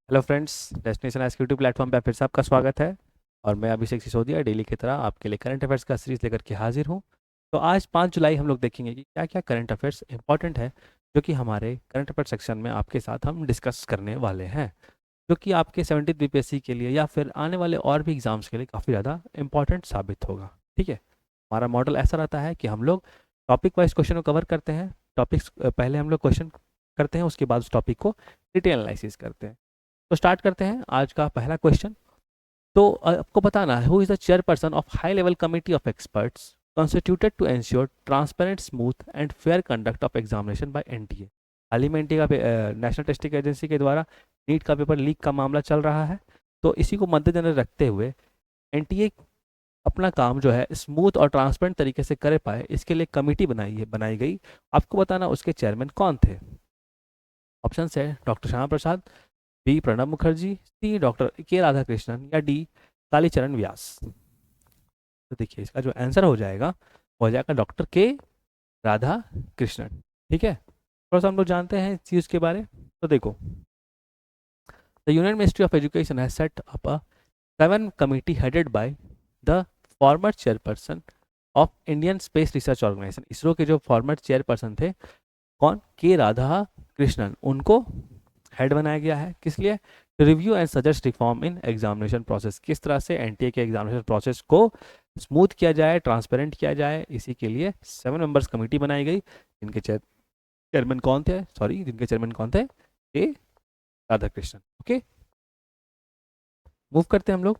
Hello friends, destination S YouTube platform पे फिर से आपका स्वागत है। और मैं अभिषेक सिसोदिया डेली की तरह आपके लिए करंट अफेयर्स का सीरीज लेकर के हाजिर हूँ। तो आज 5 जुलाई हम लोग देखेंगे कि क्या क्या करंट अफेयर्स इंपॉर्टेंट है, जो कि हमारे करंट अफेयर सेक्शन में आपके साथ हम डिस्कस करने वाले हैं, जो कि आपके 70 बीपीएससी के लिए या फिर आने वाले और भी एग्जाम्स के लिए काफ़ी ज़्यादा इंपॉर्टेंट साबित होगा। ठीक है, हमारा मॉडल ऐसा रहता है कि हम लोग टॉपिक वाइज क्वेश्चन को कवर करते हैं। टॉपिक्स पहले हम लोग क्वेश्चन करते हैं, उसके बाद उस टॉपिक को डिटेल एनालिसिस करते हैं। तो स्टार्ट करते हैं आज का पहला क्वेश्चन। तो आपको बताना है, who is the chairperson of high level committee of experts constituted to ensure transparent smooth and fair conduct of examination by NTA. हाल ही में एनटीए का नेशनल टेस्टिंग एजेंसी के द्वारा नीट का पेपर लीक का मामला चल रहा है। तो इसी को मद्देनजर रखते हुए एनटीए अपना काम जो है स्मूथ और ट्रांसपेरेंट तरीके से कर पाए, इसके लिए कमेटी बनाई गई। आपको बताना उसके चेयरमैन कौन थे। ऑप्शन है डॉक्टर श्यामा प्रसाद, बी प्रणब मुखर्जी, सी डॉक्टर के राधाकृष्णन, या डी कालीचरण व्यास। तो देखिए इसका जो आंसर हो जाएगा वो हो जाएगा डॉक्टर के राधा कृष्णन। ठीक है, थोड़ा सा हम लोग जानते हैं इस चीज़ के बारे। तो देखो, the union ministry of education has set up a 7 committee headed by the former chairperson of Indian space research organisation. ISRO के जो फॉर्मर चेयरपर्सन थे, कौन, के राधा कृष्णन, उनको हेड बनाया गया है। किस लिए? To review and suggest reform in examination process. किस तरह से एनटीए के एग्जामिनेशन प्रोसेस को स्मूथ किया जाए, ट्रांसपेरेंट किया जाए, इसी के लिए 7 मेंबर्स कमेटी बनाई गई। जिनके चेयरमैन कौन थे, जिनके चेयरमैन कौन थे, ए राधाकृष्णन। ओके, मूव करते हैं हम लोग।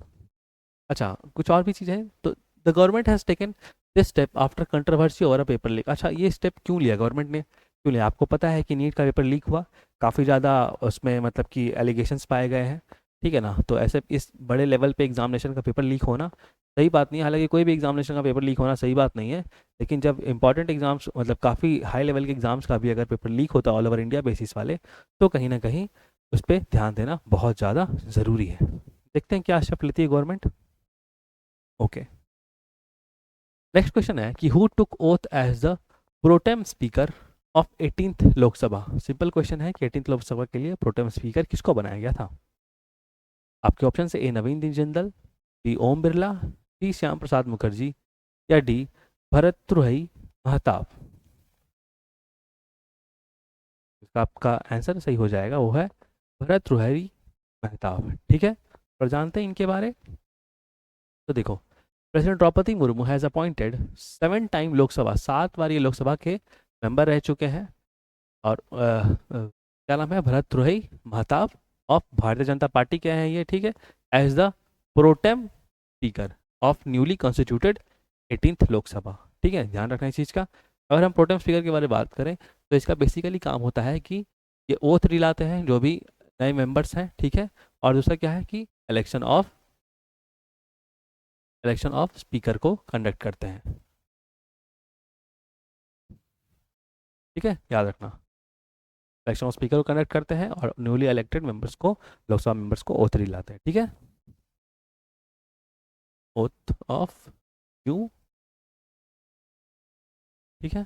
अच्छा, कुछ और भी चीज़ें हैं। तो the government has taken this step after controversy over a paper leak. अच्छा, ये स्टेप क्यों लिया गवर्नमेंट ने, क्यों लिया? आपको पता है कि नीट का पेपर लीक हुआ, काफ़ी ज़्यादा उसमें मतलब कि एलिगेशंस पाए गए हैं। ठीक है ना, तो ऐसे इस बड़े लेवल पे एग्जामिनेशन का पेपर लीक होना सही बात नहीं है। हालांकि कोई भी एग्जामिनेशन का पेपर लीक होना सही बात नहीं है, लेकिन जब इंपॉर्टेंट एग्जाम्स मतलब काफ़ी हाई लेवल के एग्जाम्स का भी अगर पेपर लीक होता है ऑल ओवर इंडिया बेसिस वाले, तो कहीं ना कहीं उस पर ध्यान देना बहुत ज़्यादा ज़रूरी है। देखते हैं क्या स्टेप लेती है गवर्नमेंट। ओके, नेक्स्ट क्वेश्चन है कि who took oath as the pro tem speaker of 18th Lok Sabha. Simple question है कि 18th लोकसभा के लिए प्रोटेम स्पीकर किसको बनाया गया था। आपके ऑप्शन से ए नवीन जिंदल, बी ओम बिरला, सी श्याम प्रसाद मुखर्जी, या डी भरतृहरि महताब। इसका आपका आंसर सही हो जाएगा, वो है भरतृहरि महताब। ठीक है, और जानते हैं इनके बारे। तो देखो, president Droupadi Murmu has appointed 7 time Lok Sabha, 7 बार ये लोकसभा के मेंबर रह चुके हैं। और क्या नाम है, भरतृहरि महताब ऑफ भारतीय जनता पार्टी के हैं ये। ठीक है, as the pro tem speaker of newly constituted 18th Lok Sabha. ठीक है, ध्यान रखना इस चीज़ का। अगर हम प्रोटेम स्पीकर के बारे में बात करें, तो इसका बेसिकली काम होता है कि ये ओथ दिलाते हैं जो भी नए मेंबर्स हैं। ठीक है, और दूसरा क्या है कि इलेक्शन ऑफ स्पीकर को कंडक्ट करते हैं। ठीक है, याद रखना, इलेक्शन ऑफ स्पीकर को कंडक्ट करते हैं और न्यूली इलेक्टेड मेंबर्स को, लोकसभा मेंबर्स को ओथ दिलाते हैं। ठीक है, ओथ ऑफ यू, ठीक है,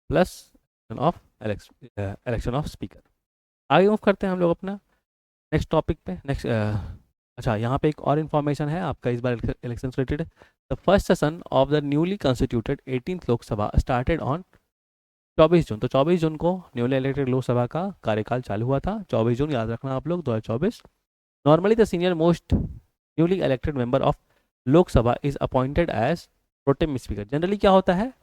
plus of election of speaker. आगे मूव करते हैं हम लोग अपना नेक्स्ट टॉपिक पे। नेक्स्ट अच्छा, यहाँ पे एक और इन्फॉर्मेशन है आपका इस बार इलेक्शन से related. The first session of the newly constituted 18th Lok Sabha started on 24 जून। तो 24 जून को न्यूली इलेक्टेड लोकसभा का कार्यकाल चालू हुआ था। 24 जून याद रखना आप लोग, 2024। Normally the senior most newly elected member of Lok Sabha is appointed as pro tem speaker. Generally क्या होता है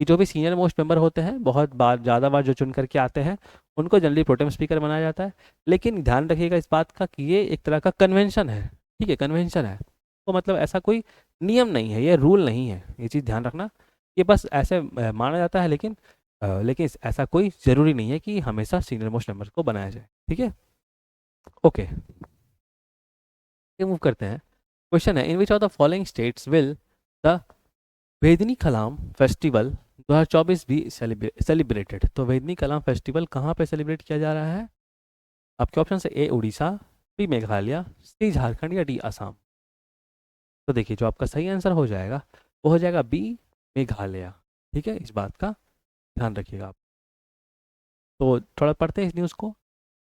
कि जो भी सीनियर मोस्ट मेंबर होते हैं, बहुत बार ज़्यादा बार जो चुन करके आते हैं, उनको जनरली प्रोटेम स्पीकर बनाया जाता है। लेकिन ध्यान रखिएगा इस बात का कि ये एक तरह का कन्वेंशन है। ठीक है, कन्वेंशन है, तो मतलब ऐसा कोई नियम नहीं है, ये रूल नहीं है, ये चीज़ ध्यान रखना। ये बस ऐसे माना जाता है, लेकिन ऐसा कोई ज़रूरी नहीं है कि हमेशा सीनियर मोस्ट मेंबर को बनाया जाए। ठीक है, ओके, मूव करते हैं। क्वेश्चन है, in which of the following states will the Behdienkhlam festival 2024 be celebrated. तो वेदनी कलाम फेस्टिवल कहाँ पे सेलिब्रेट किया जा रहा है? आपके ऑप्शन से ए उड़ीसा, बी मेघालय, सी झारखंड, या डी असम। तो देखिए जो आपका सही आंसर हो जाएगा वो हो जाएगा बी मेघालय। ठीक है, इस बात का ध्यान रखिएगा आप। तो थोड़ा पढ़ते हैं इस न्यूज़ को।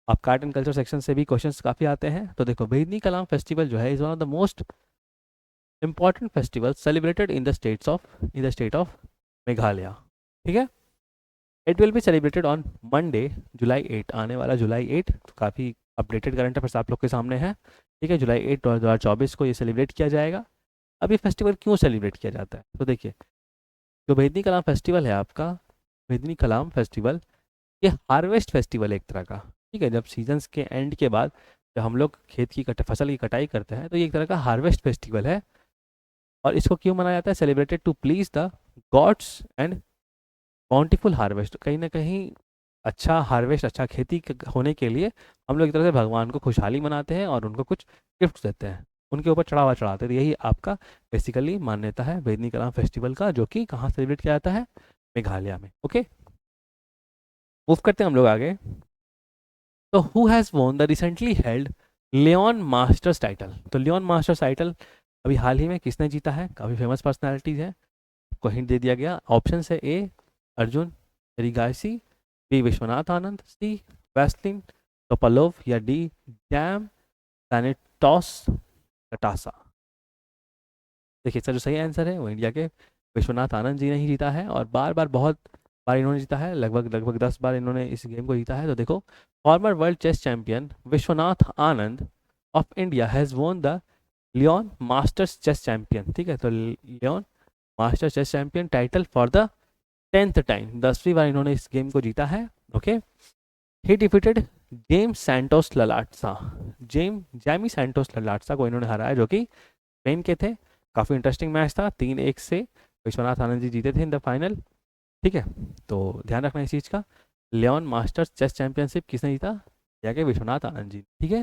आपका आर्ट एंड कल्चर सेक्शन से भी क्वेश्चंस काफ़ी आते हैं। तो देखो, बेदनी कलाम फेस्टिवल जो है is one of the most important festival celebrated in the state of Meghalaya. ठीक है, it will be celebrated on Monday July 8, आने वाला जुलाई 8। तो काफ़ी अपडेटेड करंट अफेयर्स आप लोग के सामने है। ठीक है, जुलाई 8 2024 को ये सेलिब्रेट किया जाएगा। अब ये फेस्टिवल क्यों सेलिब्रेट किया जाता है, तो देखिए, जो बेदनी कलाम फेस्टिवल है आपका, बेदनी कलाम फेस्टिवल, ये हार्वेस्ट फेस्टिवल है एक तरह का। ठीक है, जब सीजन्स के एंड के बाद जब हम लोग खेत की फसल की कटाई करते हैं, तो ये एक तरह का हार्वेस्ट फेस्टिवल है। और इसको क्यों मनाया जाता है, celebrated to please the gods and bountiful harvest. कहीं ना कहीं अच्छा हार्वेस्ट, अच्छा खेती होने के लिए हम लोग एक तरह से भगवान को खुशहाली मनाते हैं और उनको कुछ गिफ्ट देते हैं, उनके ऊपर चढ़ावा चढ़ाते हैं। तो यही आपका बेसिकली मान्यता है बेदनी कलाम फेस्टिवल का, जो कि कहाँ सेलिब्रेट किया जाता है, मेघालय में। ओके, मूव करते हैं हम लोग आगे। तो who has won the recently held Leon masters title. तो लियोन मास्टर्स टाइटल अभी हाल ही में किसने जीता है, काफ़ी फेमस पर्सनैलिटीज़ है, को हिंट दे दिया गया। ऑप्शन है ए अर्जुन रिगासी, बी विश्वनाथ आनंद, सी वेस्लिन टोपलोव, या डी डैम सैनिटोस कटासा। देखिए, इसका जो सही आंसर है वो इंडिया के विश्वनाथ आनंद जी ने ही जीता है, और बार बार बहुत बार इन्होंने जीता है, लगभग लगभग 10 बार इन्होंने इस गेम को जीता है। तो देखो, former world chess champion Vishwanath Anand of India has won the Leon masters chess champion. ठीक है, तो Leon master chess champion title for the 10th time, 10वीं बार इन्होंने इस गेम को जीता है। Okay, he defeated James Santos Latasa, Jaime Santos Latasa को इन्होंने हराया, जो कि स्पेन के थे। काफ़ी इंटरेस्टिंग मैच था, 3-1 से विश्वनाथ आनंद जी जीते थे इन द फाइनल। ठीक है, तो ध्यान रखना इस चीज़ का, लियोन मास्टर्स चेस चैंपियनशिप किसने जीता, या कि विश्वनाथ आनंद जी। ठीक है,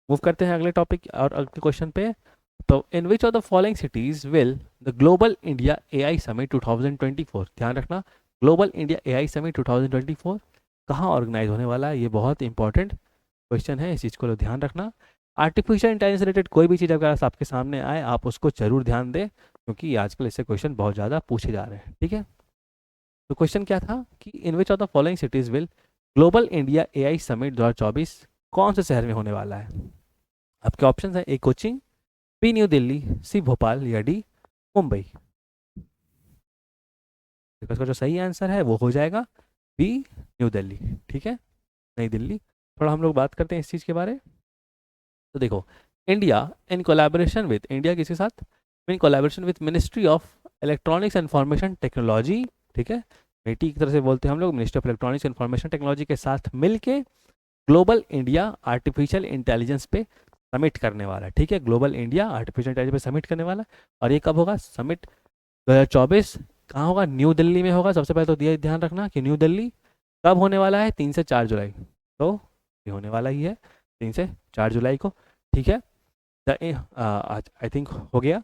मूव करते हैं अगले टॉपिक और अगले क्वेश्चन पे। तो in which of the following cities will the global India AI summit 2024, ध्यान रखना, ग्लोबल इंडिया एआई समिट 2024 कहाँ ऑर्गेनाइज होने वाला है, ये बहुत इंपॉर्टेंट क्वेश्चन है, इस चीज़ को ध्यान रखना। आर्टिफिशियल इंटेलिजेंस रिलेटेड कोई भी चीज़ अगर आपके सामने आए, आप उसको जरूर ध्यान दें, क्योंकि आजकल इससे क्वेश्चन बहुत ज़्यादा पूछे जा रहे हैं। ठीक है, तो क्वेश्चन क्या था कि in which of the following cities will global India AI summit 2024 कौन से शहर में होने वाला है। आपके ऑप्शन है, ए कोचिंग, बी न्यू दिल्ली, सी भोपाल, या डी मुंबई। इसका जो सही आंसर है वो हो जाएगा बी न्यू दिल्ली। ठीक है, नई दिल्ली। थोड़ा हम लोग बात करते हैं इस चीज़ के बारे। तो देखो, India in collaboration with, India किसके साथ, in collaboration with ministry of electronics and information technology. ठीक है, मेटी की तरह से बोलते हैं हम लोग, ministry of electronics and information technology के साथ मिलके ग्लोबल इंडिया आर्टिफिशियल इंटेलिजेंस पे समिट करने वाला है। ठीक है, ग्लोबल इंडिया आर्टिफिशियल इंटेलिजेंस पे समिट करने वाला है। और ये कब होगा समिट, 2024 कहाँ होगा, न्यू दिल्ली में होगा। सबसे पहले तो ये ध्यान रखना कि न्यू दिल्ली कब होने वाला है, 3 से 4 जुलाई। तो ये होने वाला ही है 3 से 4 जुलाई को। ठीक है, द आई थिंक हो गया।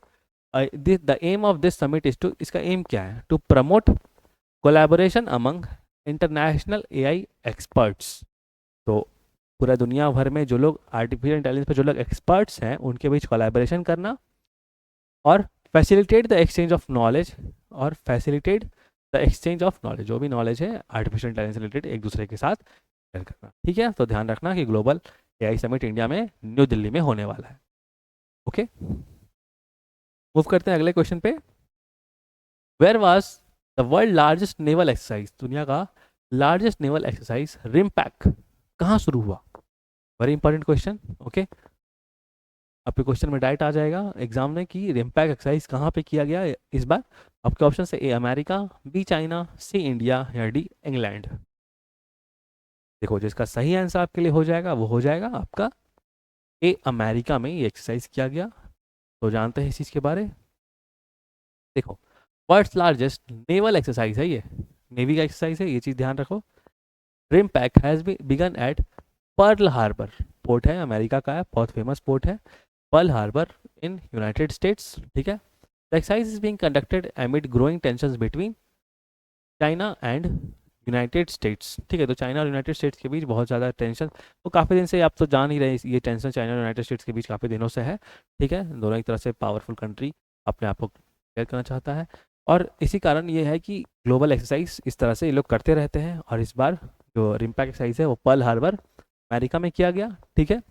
The aim of this summit is to, इसका एम क्या है, to promote collaboration among international AI experts. तो पूरा दुनिया भर में जो लोग आर्टिफिशियल इंटेलिजेंस पे जो लोग एक्सपर्ट्स हैं, उनके बीच कोलैबोरेशन करना, और facilitate the exchange of knowledge, और facilitate the exchange of knowledge, जो भी नॉलेज है आर्टिफिशियल इंटेलिजेंस रिलेटेड एक दूसरे के साथ शेयर करना। ठीक है, तो ध्यान रखना कि ग्लोबल एआई समिट इंडिया में न्यू दिल्ली में होने वाला है। ओके, मूव करते हैं अगले क्वेश्चन पे। Where was the world largest naval exercise, दुनिया का लार्जेस्ट नेवल एक्सरसाइज रिमपैक कहाँ शुरू हुआ। Very important question. ओके, आपके क्वेश्चन में डायरेक्ट आ जाएगा एग्जाम में कि रिमपैक एक्सरसाइज कहाँ पे किया गया इस बार। आपके ऑप्शन है, A America, B China, C India, या डी इंग्लैंड। देखो, जिसका सही आंसर आपके लिए हो जाएगा वो हो जाएगा आपका ए अमेरिका में ये एक्सरसाइज किया गया। तो जानते हैं इस चीज़ के बारे। देखो, वर्ल्ड्स लार्जेस्ट नेवल एक्सरसाइज है ये, नेवी का एक्सरसाइज है, ये चीज़ ध्यान रखो। RIMPAC has begun at Pearl Harbor, port है अमेरिका का, है बहुत फेमस पोर्ट है, Pearl Harbor in United States. ठीक है, the exercise is being conducted amid growing tensions between China and United States. ठीक है, तो चाइना और यूनाइटेड स्टेट्स के बीच बहुत ज़्यादा टेंशन, तो काफ़ी दिन से आप तो जान ही रहे, ये टेंशन चाइना और यूनाइटेड स्टेट्स के बीच काफ़ी दिनों से है। ठीक है, दोनों एक तरह से पावरफुल कंट्री अपने आप को क्लियर करना चाहता है, और इसी कारण ये है कि ग्लोबल एक्सरसाइज इस तरह से ये लोग करते रहते हैं, और इस बार जो रिम्पैक एक्सरसाइज है वो पर्ल हार्बर अमेरिका में किया गया, ठीक है।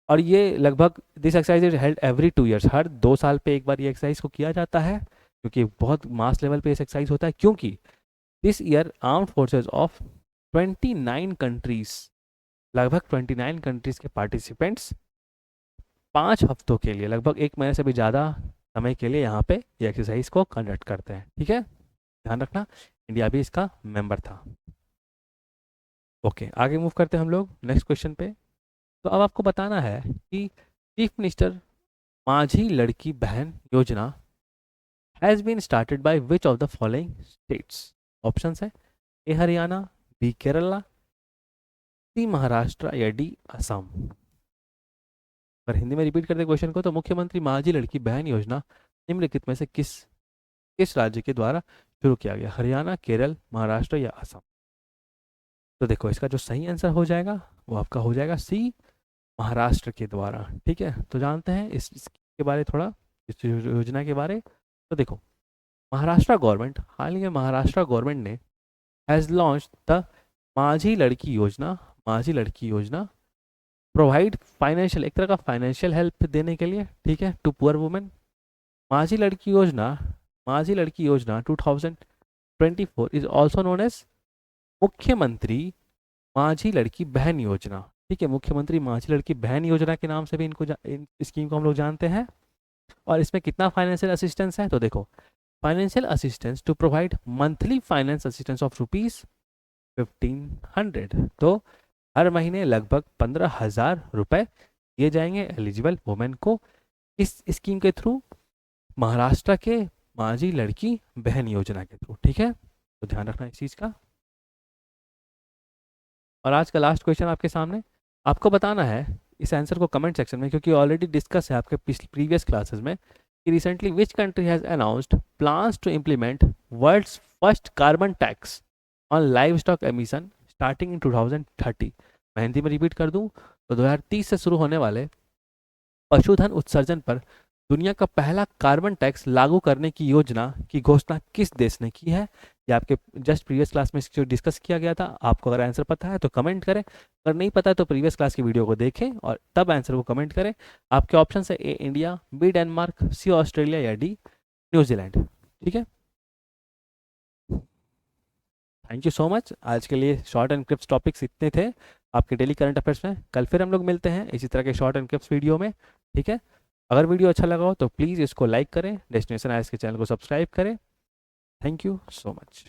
और ये लगभग this exercise is held every 2 years, हर 2 साल पे एक बार ये एक्सरसाइज को किया जाता है, क्योंकि बहुत मास लेवल पे एक्सरसाइज होता है। क्योंकि this year armed forces of 29 countries, लगभग 29 कंट्रीज के पार्टिसिपेंट्स 5 हफ्तों के लिए, लगभग 1 महीने से भी ज़्यादा समय के लिए यहाँ पे ये एक्सरसाइज को कंडक्ट करते हैं, ठीक है। ध्यान रखना, इंडिया भी इसका मेंबर था। ओके, आगे मूव करते हैं हम लोग नेक्स्ट क्वेश्चन पे। तो अब आपको बताना है कि चीफ मिनिस्टर माझी Ladki Bahin Yojana has been started by which of the following states. Options है A Haryana, B Kerala, C Maharashtra या डी असम। अगर हिंदी में रिपीट करते क्वेश्चन को, तो मुख्यमंत्री माझी लड़की बहन योजना निम्नलिखित में से किस किस राज्य के द्वारा शुरू किया गया, हरियाणा, केरल, महाराष्ट्र या असम। तो देखो, इसका जो सही आंसर हो जाएगा वो आपका हो जाएगा सी, महाराष्ट्र के द्वारा, ठीक है। तो जानते हैं इसके बारे थोड़ा, इस योजना के बारे। तो देखो, महाराष्ट्र गवर्नमेंट, हाल ही में महाराष्ट्र गवर्नमेंट ने हैज़ लॉन्च द माझी लड़की योजना। माझी लड़की योजना प्रोवाइड फाइनेंशियल, एक तरह का फाइनेंशियल हेल्प देने के लिए, ठीक है, टू पुअर वुमेन। माझी लड़की योजना, माझी लड़की योजना 2024 इज ऑल्सो नोन एज मुख्यमंत्री माझी लड़की बहन योजना, ठीक है। मुख्यमंत्री माझी लड़की बहन योजना के नाम से भी इन स्कीम को हम लोग जानते हैं। और इसमें कितना फाइनेंशियल असिस्टेंस है, तो देखो, financial assistance to provide monthly finance assistance of ₹1500। तो हर महीने लगभग 15,000 रुपए दिए जाएंगे एलिजिबल वुमेन को इस स्कीम के थ्रू, महाराष्ट्र के माझी लड़की बहन योजना के थ्रू, ठीक है। तो ध्यान रखना इस चीज़ का। और आज का लास्ट क्वेश्चन आपके सामने, आपको बताना है इस आंसर को कमेंट सेक्शन में, क्योंकि ऑलरेडी डिस्कस है आपके प्रीवियस क्लासेस में कि recently which country has announced plans to implement world's first carbon tax on livestock emission starting in 2030। मैं हिंदी में रिपीट कर दूं, तो 2030 से शुरू होने वाले पशुधन उत्सर्जन पर दुनिया का पहला कार्बन टैक्स लागू करने की योजना की घोषणा किस देश ने की है। ये आपके जस्ट प्रीवियस क्लास में जो डिस्कस किया गया था। आपको अगर आंसर पता है तो कमेंट करें, अगर नहीं पता है तो प्रीवियस क्लास की वीडियो को देखें और तब आंसर को कमेंट करें। आपके ऑप्शन है ए इंडिया, बी डेनमार्क, सी ऑस्ट्रेलिया या डी न्यूजीलैंड, ठीक है। Thank you so much. आज के लिए शॉर्ट एंड क्रिप्स टॉपिक्स इतने थे आपके डेली करंट अफेयर्स में। कल फिर हम लोग मिलते हैं इसी तरह के शॉर्ट एंड क्रिप्स वीडियो में, ठीक है। अगर वीडियो अच्छा लगा हो तो प्लीज़ इसको लाइक करें, डेस्टिनेशन आईएएस के चैनल को सब्सक्राइब करें। Thank you so much.